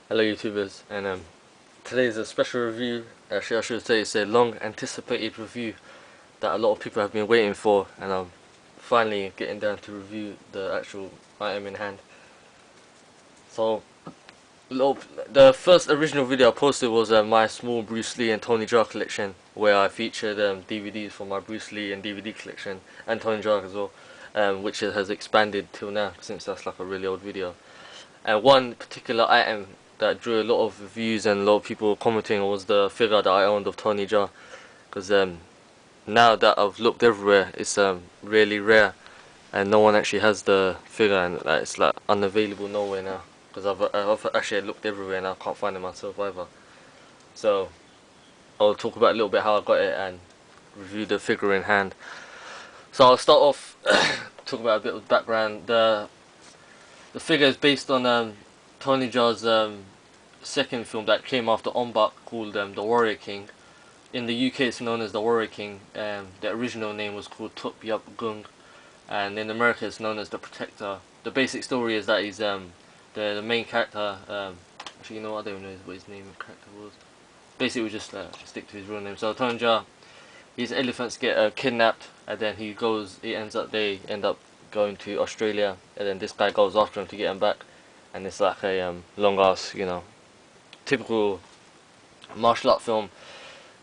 Hello YouTubers, and today is a special review. Actually I should say it's a long anticipated review that a lot of people have been waiting for, and I'm finally getting down to review the actual item in hand. So the first original video I posted was my small Bruce Lee and Tony Jaa collection, where I featured DVDs from my Bruce Lee and DVD collection, and Tony Jaa as well, which has expanded till now since that's like a really old video. And one particular item that drew a lot of views and a lot of people commenting was the figure that I owned of Tony Jaa, because now that I've looked everywhere, it's really rare, and no one actually has the figure, and it's like unavailable nowhere now. Because I've actually looked everywhere and I can't find it myself either. So I'll talk about a little bit how I got it and review the figure in hand. So I'll start off talk about a bit of background. The figure is based on Tony Jaa's second film that came after On-Bak, called The Warrior King. In the UK it's known as The Warrior King. The original name was called Tom-Yum-Goong, and in America it's known as The Protector. The basic story is that he's the main character. Actually, you know what, I don't know what his name of character was. Basically we just stick to his real name. So Tony Jaa, his elephants get kidnapped, and then they end up going to Australia, and then this guy goes after him to get him back, and it's like a long ass, typical martial art film.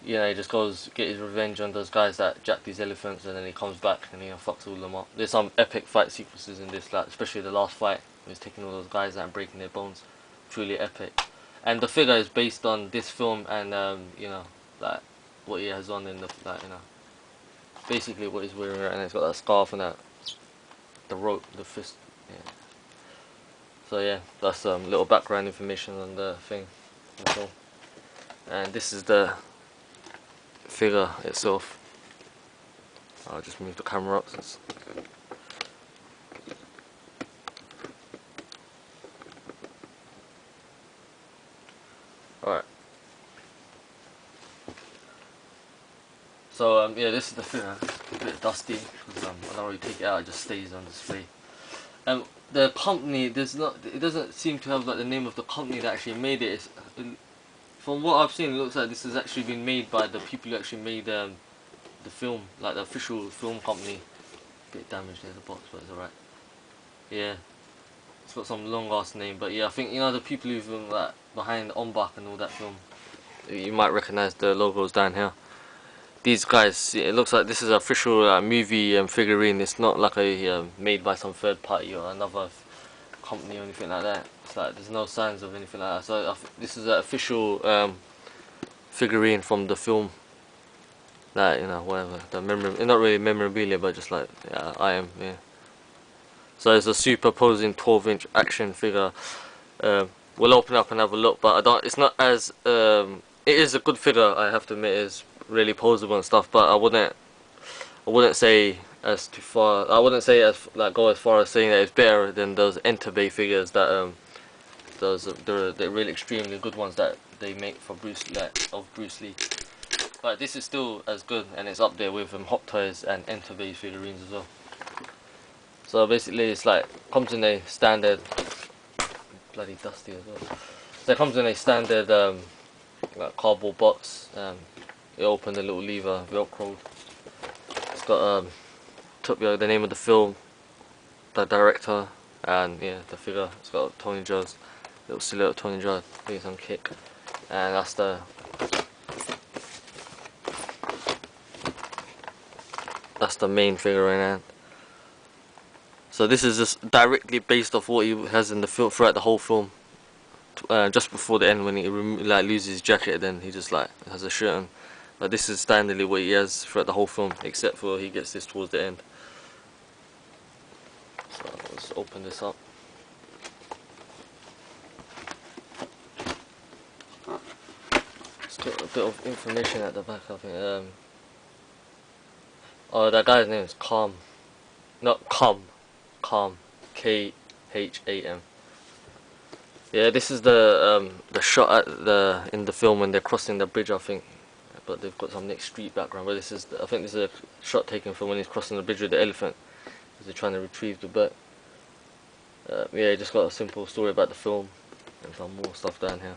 He just goes get his revenge on those guys that jacked these elephants, and then he comes back and fucks all of them up. There's some epic fight sequences in this, like especially the last fight, where he's taking all those guys out and breaking their bones. Truly epic. And the figure is based on this film, and like what he has on in the basically what he's wearing right now. He's got that scarf and that the rope, the fist. Yeah. So yeah, that's some little background information on the thing. And this is the figure itself. I'll just move the camera up since. Alright. So yeah, this is the figure. It's a bit dusty because I don't really take it out, it just stays on display. The company, it doesn't seem to have like the name of the company that actually made it. From what I've seen, it looks like this has actually been made by the people who actually made the film, like the official film company. Bit damaged there, the box, but it's alright. Yeah, it's got some long ass name, but yeah, I think the people who've been like behind On-Bak and all that film, you might recognise the logos down here. These guys, it looks like this is an official movie figurine. It's not like a made by some third party or another company or anything like that. It's like there's no signs of anything like that. So this is an official figurine from the film. Like whatever the not really memorabilia, but just like item. Yeah. So it's a superposing 12-inch action figure. We'll open up and have a look, but it's not as it is a good figure. I have to admit, it's really poseable and stuff, but I wouldn't say as too far. I wouldn't say go as far as saying that it's better than those Enterbay figures that they're really extremely good ones that they make for Bruce Lee. But this is still as good, and it's up there with Hot Toys and Enterbay figurines as well. So basically, it's like comes in a standard, bloody dusty as well. So it comes in a standard like cardboard box. You open the little lever, velcroed. It's got the name of the film, the director, and yeah, the figure. It's got Tony Jaa's little silhouette of Tony Jaa doing some kick, and that's the main figure right now. So this is just directly based off what he has in the film throughout the whole film. Just before the end, when he loses his jacket, then he just has a shirt on. But this is standardly what he has throughout the whole film, except for he gets this towards the end. So let's open this up. It's got a bit of information at the back, I think. Oh, that guy's name is Kham. Not Kham. Kham. K-H-A-M. Yeah, this is the shot in the film when they're crossing the bridge, I think. But they've got some next street background. But I think this is a shot taken from when he's crossing the bridge with the elephant, because they're trying to retrieve the bird. Yeah, just got a simple story about the film. And some more stuff down here.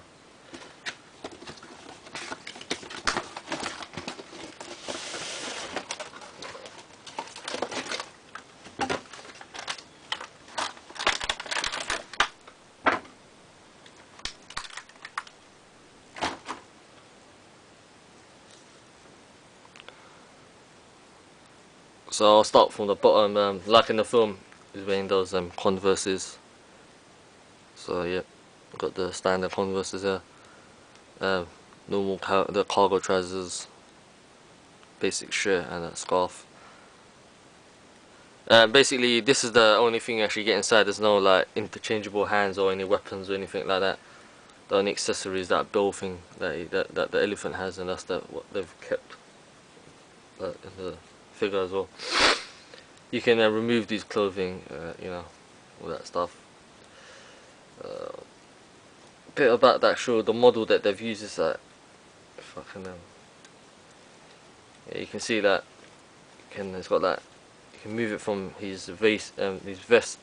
So I'll start from the bottom. Like in the film, he's wearing those Converses. So yeah, got the standard Converses here. Normal the cargo trousers, basic shirt and a scarf. Basically, this is the only thing you actually get inside. There's no like interchangeable hands or any weapons or anything like that. The only accessories, that bill thing that the elephant has, and that's what they've kept in the figure as well. You can remove these clothing, you know, all that stuff. Bit about the model that they've used is that, if I can, yeah, you can see that it's got that. You can move it from his vest, waist.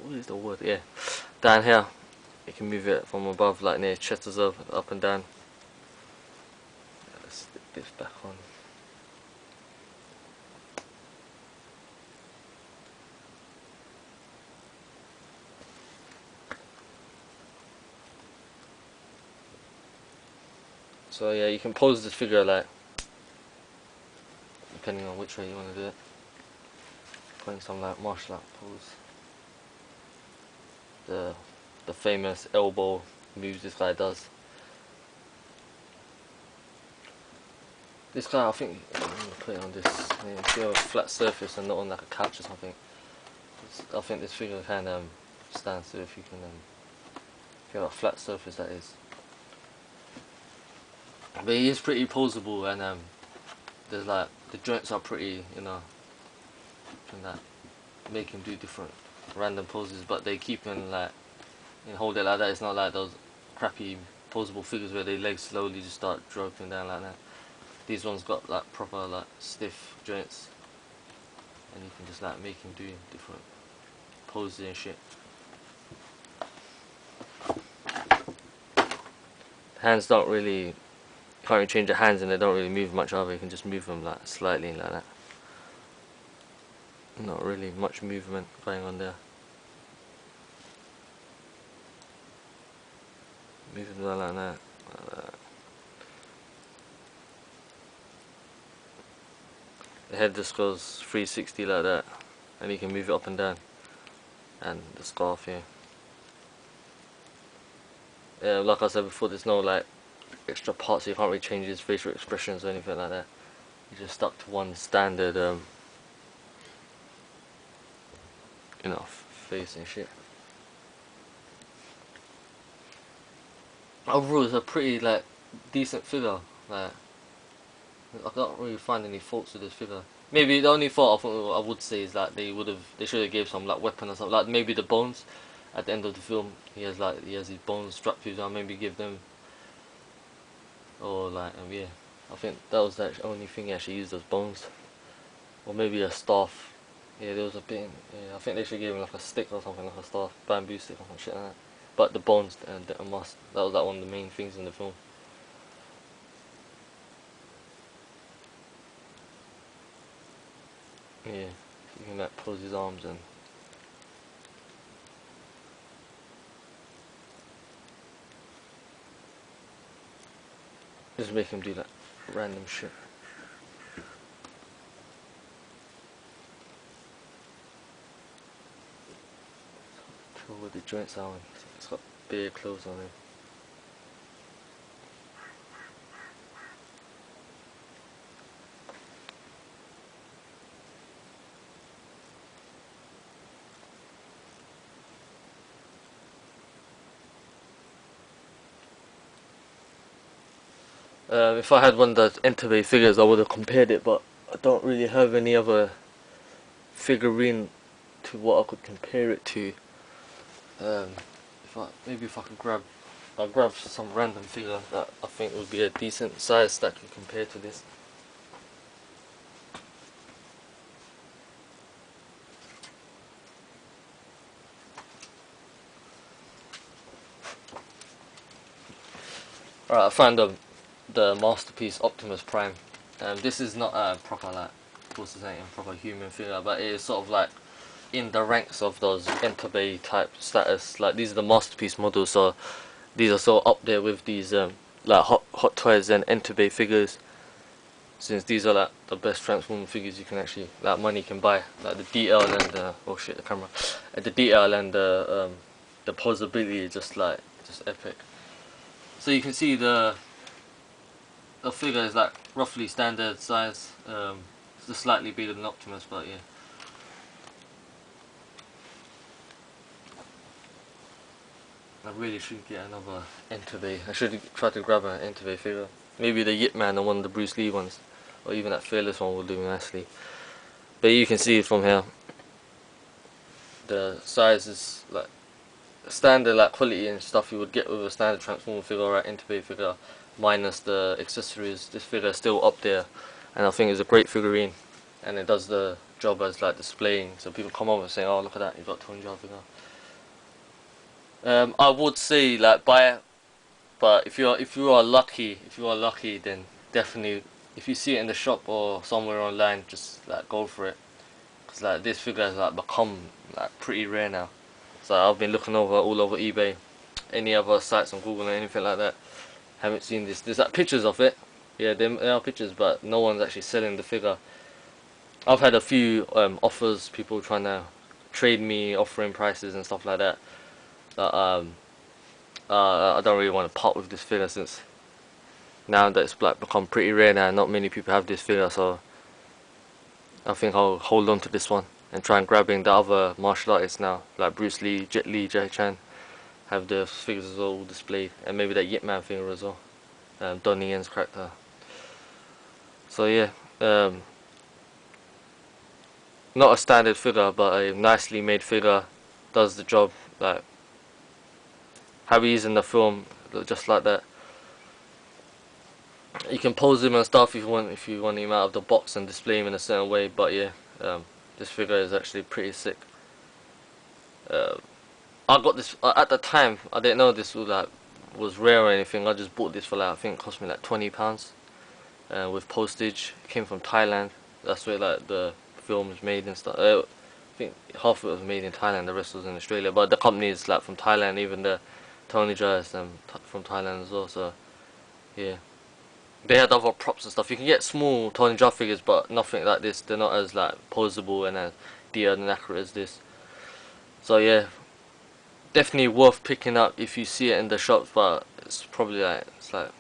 What is the word? Yeah, down here. You can move it from above, like near his chest as well, up and down. Let's stick this back on. So yeah, you can pose this figure like, depending on which way you want to do it. Putting some like martial art pose. The famous elbow moves this guy does. This guy, I think, I'm gonna put it on this, a flat surface and not on like a couch or something. I think this figure can stand, so if you can, if you have a flat surface, that is. But he is pretty poseable, and there's like the joints are pretty, you know, can that make him do different random poses, but they keep him like, you know, hold it like that. It's not like those crappy poseable figures where their legs slowly just start dropping down like that. These ones got like proper like stiff joints, and you can just like make him do different poses and shit. Hands don't really, you can't really change the hands, and they don't really move much either. You can just move them like slightly like that. Not really much movement going on there. Move them like that. Like that. The head just goes 360 like that, and you can move it up and down. And the scarf here. Yeah, like I said before, there's no like extra parts, so you can't really change his facial expressions or anything like that. He's just stuck to one standard, you know, face and shit. Overall, it's a pretty like decent figure. Like, I don't really find any faults with this figure. Maybe the only fault I would say is that they should have gave some like weapon or something. Like maybe the bones at the end of the film, he has his bones strapped to his arm. Maybe give them, or like yeah, I think that was the only thing he actually used, those bones, or maybe a staff. Yeah, there was a bit. Yeah, I think they should give him like a stick or something, like a staff, bamboo stick or some shit like that. But the bones and a must. That was like one of the main things in the film. Yeah, you can like pose his arms and just make him do like random shit. Cool with the joints on. It's got bare clothes on it. If I had one of those Entebbe figures, I would have compared it, but I don't really have any other figurine to what I could compare it to. Maybe if I could I'll grab some random figure that I think would be a decent size that could compare to this. Alright, I found the masterpiece Optimus Prime. This is not a proper, like, of course this ain't a proper human figure, but it is sort of like in the ranks of those Entebbe type status. Like, these are the masterpiece models, so these are sort of up there with these like Hot Toys and Entebbe figures, since these are like the best Transformer figures you can actually, like, money can buy. Like the detail and the, oh shit, the camera, the detail and the posability is just epic. So you can see the figure is like roughly standard size, it's just slightly bigger than Optimus, but yeah. I really should get another Entebbe. I should try to grab an Entebbe figure. Maybe the Yip Man or one of the Bruce Lee ones, or even that Fearless one will do nicely. But you can see from here, the size is like standard, like quality and stuff you would get with a standard Transformer figure or an Entebbe figure, minus the accessories. This figure is still up there, and I think it's a great figurine, and it does the job as like displaying, so people come over and say, oh look at that, you've got Tony Jaa figure. I would say like buy it, but if you are lucky, then definitely, if you see it in the shop or somewhere online, just like go for it, because like this figure has like become like pretty rare now. So I've been looking all over eBay, any other sites on Google or anything like that. Haven't seen this. There's like pictures of it. Yeah, there are pictures, but no one's actually selling the figure. I've had a few offers, people trying to trade me, offering prices and stuff like that. But I don't really want to part with this figure, since now that it's like become pretty rare now, not many people have this figure, so I think I'll hold on to this one and try and grabbing the other martial artists now, like Bruce Lee, Jet Li, Jackie Chan, have the figures as well all displayed, and maybe that Yip Man figure as well, Donnie Yen's character. So yeah, not a standard figure, but a nicely made figure, does the job, like how he is in the film, just like that. You can pose him and stuff if you want him out of the box and display him in a certain way, but yeah, this figure is actually pretty sick. I got this at the time. I didn't know this was rare or anything. I just bought this for like, I think it cost me like £20 with postage. It came from Thailand. That's where like the film is made and stuff. I think half of it was made in Thailand, the rest was in Australia. But the company is like from Thailand. Even the Tony Jaa is from Thailand as well. So yeah, they had other props and stuff. You can get small Tony Jaa figures, but nothing like this. They're not as like posable and as detailed and accurate as this. So yeah, definitely worth picking up if you see it in the shops, but it's probably like, it's like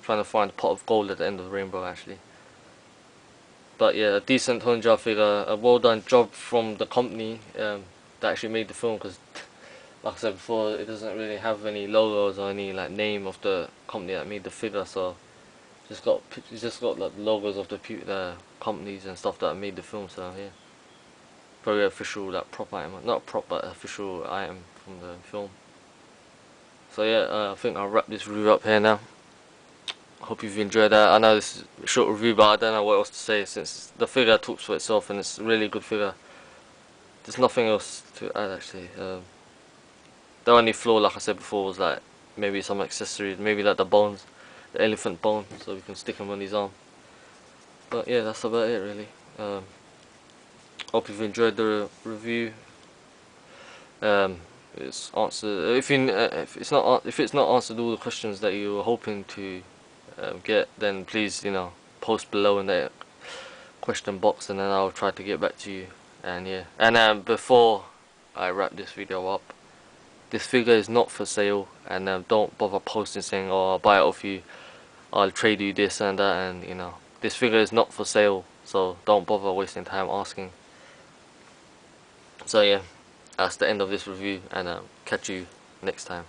trying to find a pot of gold at the end of the rainbow actually. But yeah, a decent Tony Jaa figure, a well done job from the company that actually made the film, because like I said before, it doesn't really have any logos or any like name of the company that made the figure, so it's just got like logos of the companies and stuff that made the film. So yeah, very official, like prop item, not prop but official item from the film. So yeah, I think I'll wrap this review up here now. Hope you've enjoyed that. I know this is a short review, but I don't know what else to say, since the figure talks for itself and it's a really good figure. There's nothing else to add actually. The only flaw, like I said before, was like maybe some accessories, maybe like the bones, the elephant bone, so we can stick him on his arm. But yeah, that's about it really. Hope you've enjoyed the review. It's answered. If it's not answered all the questions that you were hoping to get, then please post below in the question box, and then I'll try to get back to you. And yeah, and before I wrap this video up, this figure is not for sale, and don't bother posting saying, "Oh, I'll buy it off you, I'll trade you this and that," and this figure is not for sale, so don't bother wasting time asking. So yeah, that's the end of this review, and catch you next time.